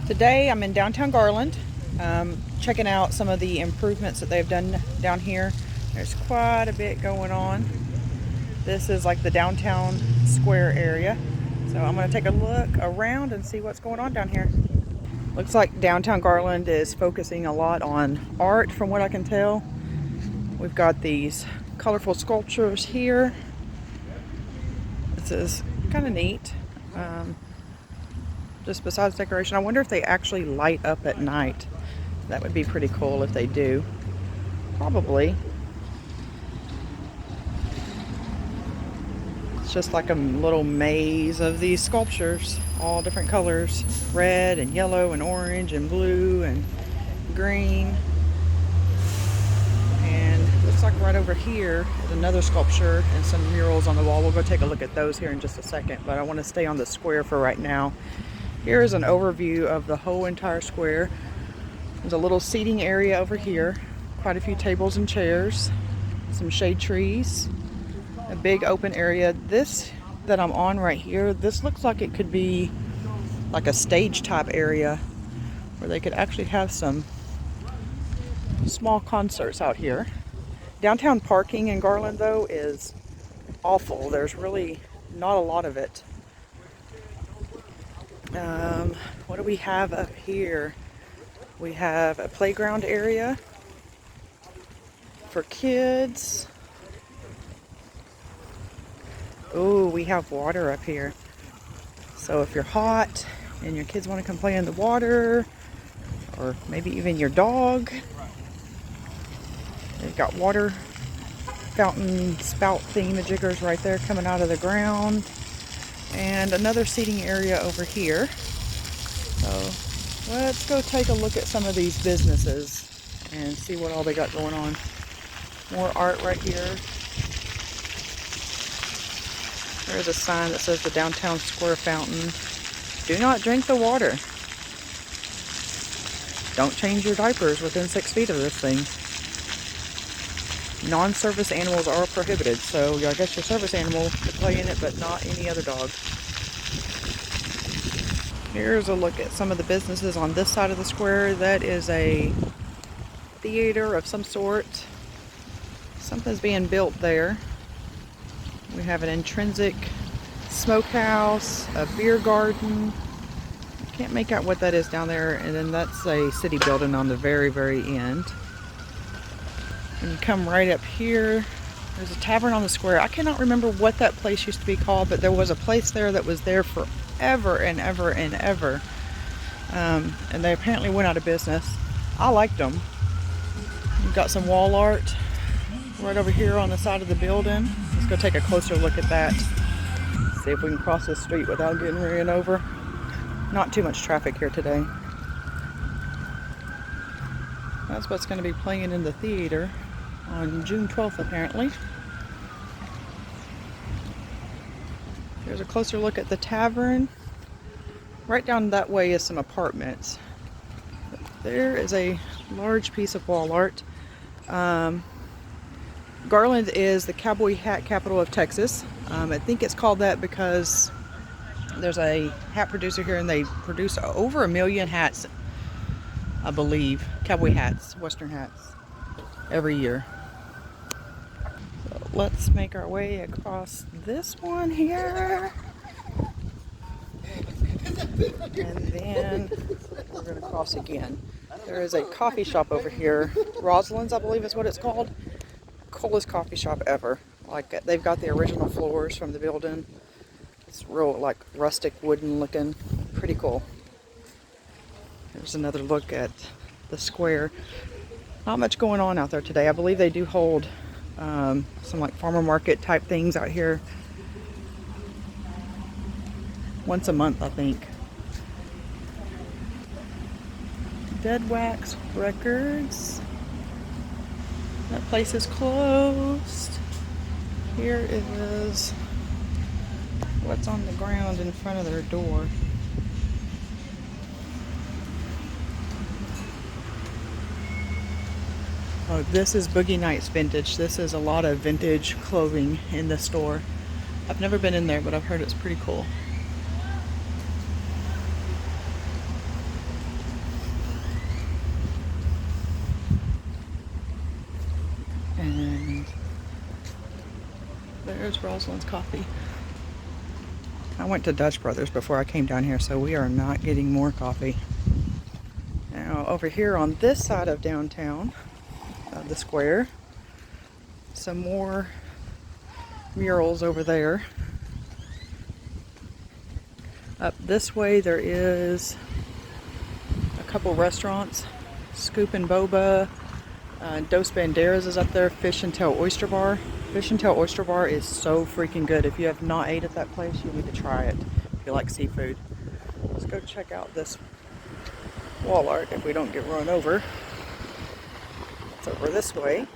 Today I'm in downtown Garland, checking out some of the improvements that they've done down here. There's quite a bit going on. This is like the downtown square area. So I'm going to take a look around and see what's going on down here. Looks like downtown Garland is focusing a lot on art from what I can tell. We've got these colorful sculptures here. This is kind of neat. Just besides decoration, I wonder if they actually light up at night. That would be pretty cool if they do. Probably. It's just like a little maze of these sculptures, all different colors. Red and yellow and orange and blue and green. And looks like right over here is another sculpture and some murals on the wall. We'll go take a look at those here in just a second, but I want to stay on the square for right now. Here is an overview of the whole entire square. There's a little seating area over here, quite a few tables and chairs, some shade trees, a big open area. This that I'm on right here, this looks like it could be like a stage type area where they could actually have some small concerts out here. Downtown parking in Garland though is awful. There's really not a lot of it. What do we have up here? We have a playground area for kids. Oh, we have water up here. So if you're hot and your kids want to come play in the water, or maybe even your dog, they've got water fountain spout thingamajiggers right there coming out of the ground. And another seating area over here. So let's go take a look at some of these businesses and see what all they got going on. More art right here. There's a sign that says the Downtown Square Fountain. Do not drink the water. Don't change your diapers within 6 feet of this thing. Non-service animals are prohibited, so I guess your service animal could play in it, but not any other dog. Here's a look at some of the businesses on this side of the square. That is a theater of some sort. Something's being built there. We have an intrinsic smokehouse, a beer garden. Can't make out what that is down there, and then that's a city building on the very, very end. And you come right up here, there's a tavern on the square. I cannot remember what that place used to be called, but there was a place there that was there forever and ever and ever. And they apparently went out of business. I liked them. We've got some wall art right over here on the side of the building. Let's go take a closer look at that. See if we can cross this street without getting ran over. Not too much traffic here today. That's what's going to be playing in the theater on June 12th, apparently. Here's a closer look at the tavern. Right down that way is some apartments. There is a large piece of wall art. Garland is the cowboy hat capital of Texas. I think it's called that because there's a hat producer here and they produce over 1 million hats, I believe, cowboy hats, western hats, every year. So let's make our way across this one here. And then we're going to cross again. There is a coffee shop over here. Rosalind's, I believe is what it's called. Coolest coffee shop ever. Like, they've got the original floors from the building. It's real, like, rustic wooden looking. Pretty cool. There's another look at the square. Not much going on out there today. I believe they do hold some like farmer market type things out here once a month, I think. Dead Wax Records. That place is closed. Here is what's on the ground in front of their door. Oh, this is Boogie Nights Vintage. This is a lot of vintage clothing in the store. I've never been in there, but I've heard it's pretty cool. There's Rosalind's coffee. I went to Dutch Brothers before I came down here, so we are not getting more coffee. Now, over here on this side of downtown, the square, some more murals over there. Up this way, there is a couple restaurants. Scoop and Boba, Dos Banderas is up there. Fish and Tail Oyster Bar. Fish and Tail Oyster Bar is so freaking good. If you have not ate at that place, you need to try it if you like seafood. Let's go check out this wall art if we don't get run over. It's over this way.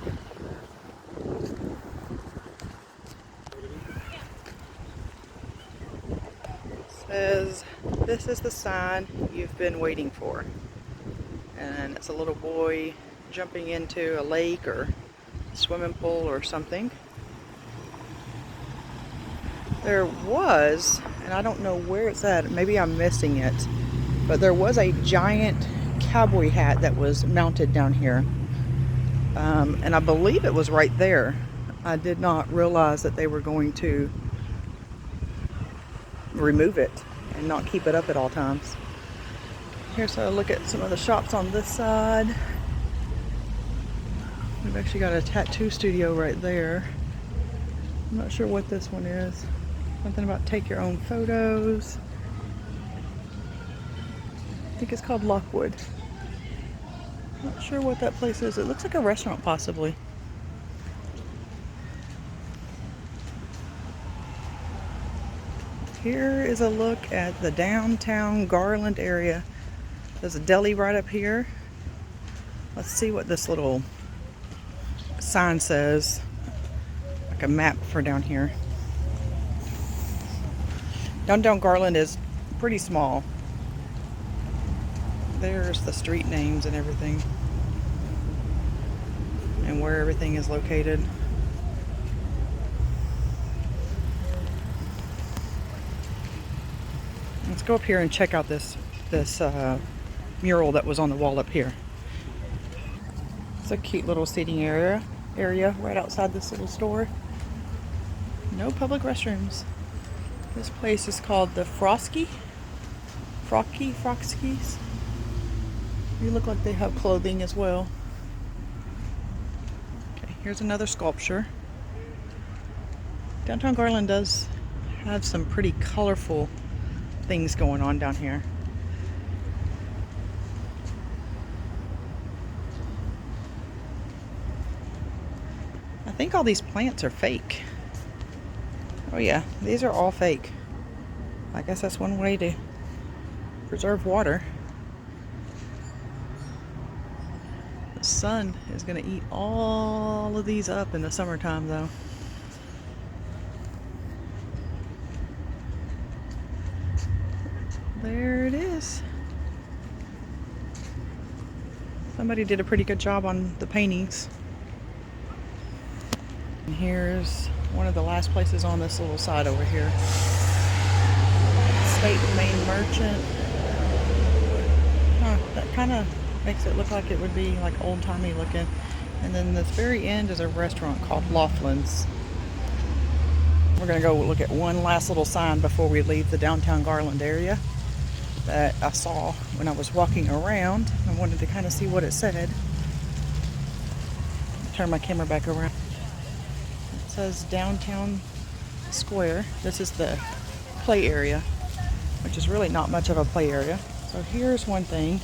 It says, "This is the sign you've been waiting for." And it's a little boy jumping into a lake or a swimming pool or something. There was, and I don't know where it's at, maybe I'm missing it, but there was a giant cowboy hat that was mounted down here. And I believe it was right there. I did not realize that they were going to remove it and not keep it up at all times. Here's a look at some of the shops on this side. We've actually got a tattoo studio right there. I'm not sure what this one is. Something about take your own photos. I think it's called Lockwood. Not sure what that place is. It looks like a restaurant possibly. Here is a look at the downtown Garland area. There's a deli right up here. Let's see what this little sign says. Like a map for down here. Downtown Garland is pretty small. There's the street names and everything. And where everything is located. Let's go up here and check out this mural that was on the wall up here. It's a cute little seating area right outside this little store. No public restrooms. This place is called the Froskies. They look like they have clothing as well. Okay, here's another sculpture. Downtown Garland does have some pretty colorful things going on down here. I think all these plants are fake. Oh yeah, these are all fake. I guess that's one way to preserve water. The sun is going to eat all of these up in the summertime though. There it is. Somebody did a pretty good job on the paintings. And here's one of the last places on this little side over here. State Main Merchant. Huh, that kind of makes it look like it would be like old-timey looking. And then this very end is a restaurant called Laughlin's. We're going to go look at one last little sign before we leave the downtown Garland area that I saw when I was walking around. I wanted to kind of see what it said. Turn my camera back around. It says Downtown Square. This is the play area, which is really not much of a play area. So here's one thing.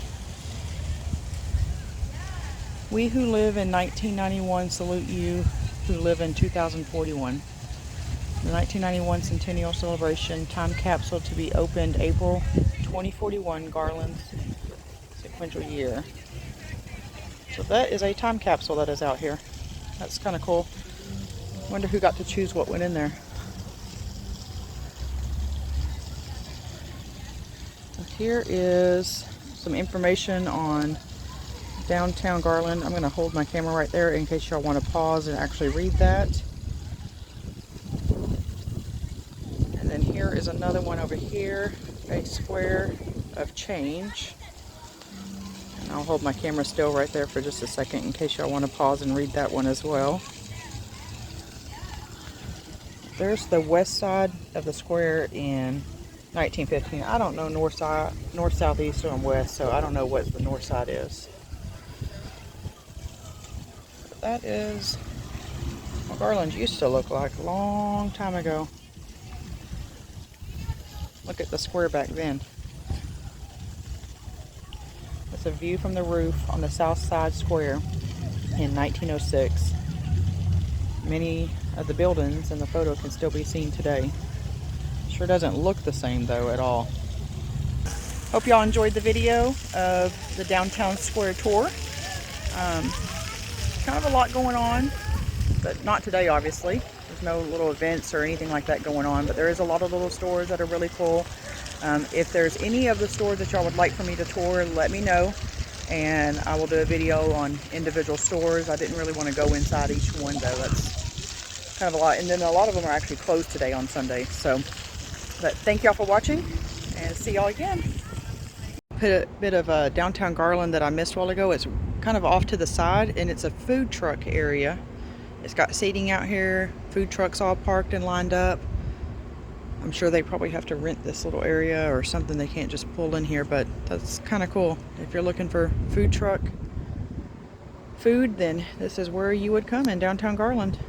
We who live in 1991 salute you who live in 2041. The 1991 Centennial Celebration time capsule to be opened April 2041, Garland's sequential year. So that is a time capsule that is out here. That's kind of cool. Wonder who got to choose what went in there. So here is some information on downtown Garland. I'm going to hold my camera right there in case y'all want to pause and actually read that. And then here is another one over here, a square of change. And I'll hold my camera still right there for just a second in case y'all want to pause and read that one as well. There's the west side of the square in 1915. I don't know north, side, north, south, east, or west, so I don't know what the north side is. But that is what Garland used to look like a long time ago. Look at the square back then. It's a view from the roof on the south side square in 1906. Many of the buildings in the photo can still be seen today. Sure doesn't look the same though at all. Hope y'all enjoyed the video of the downtown square tour. Kind of a lot going on, but not today obviously. There's no little events or anything like that going on, but there is a lot of little stores that are really cool. If there's any of the stores that y'all would like for me to tour, let me know, and I will do a video on individual stores. I didn't really want to go inside each one though. That's kind of a lot, and then a lot of them are actually closed today on Sunday. So, but thank y'all for watching, and see y'all again. Put a bit of downtown Garland that I missed a while ago. It's kind of off to the side, and it's a food truck area. It's got seating out here, food trucks all parked and lined up. I'm sure they probably have to rent this little area or something. They can't just pull in here, but that's kind of cool. If you're looking for food truck food, then this is where you would come in downtown Garland.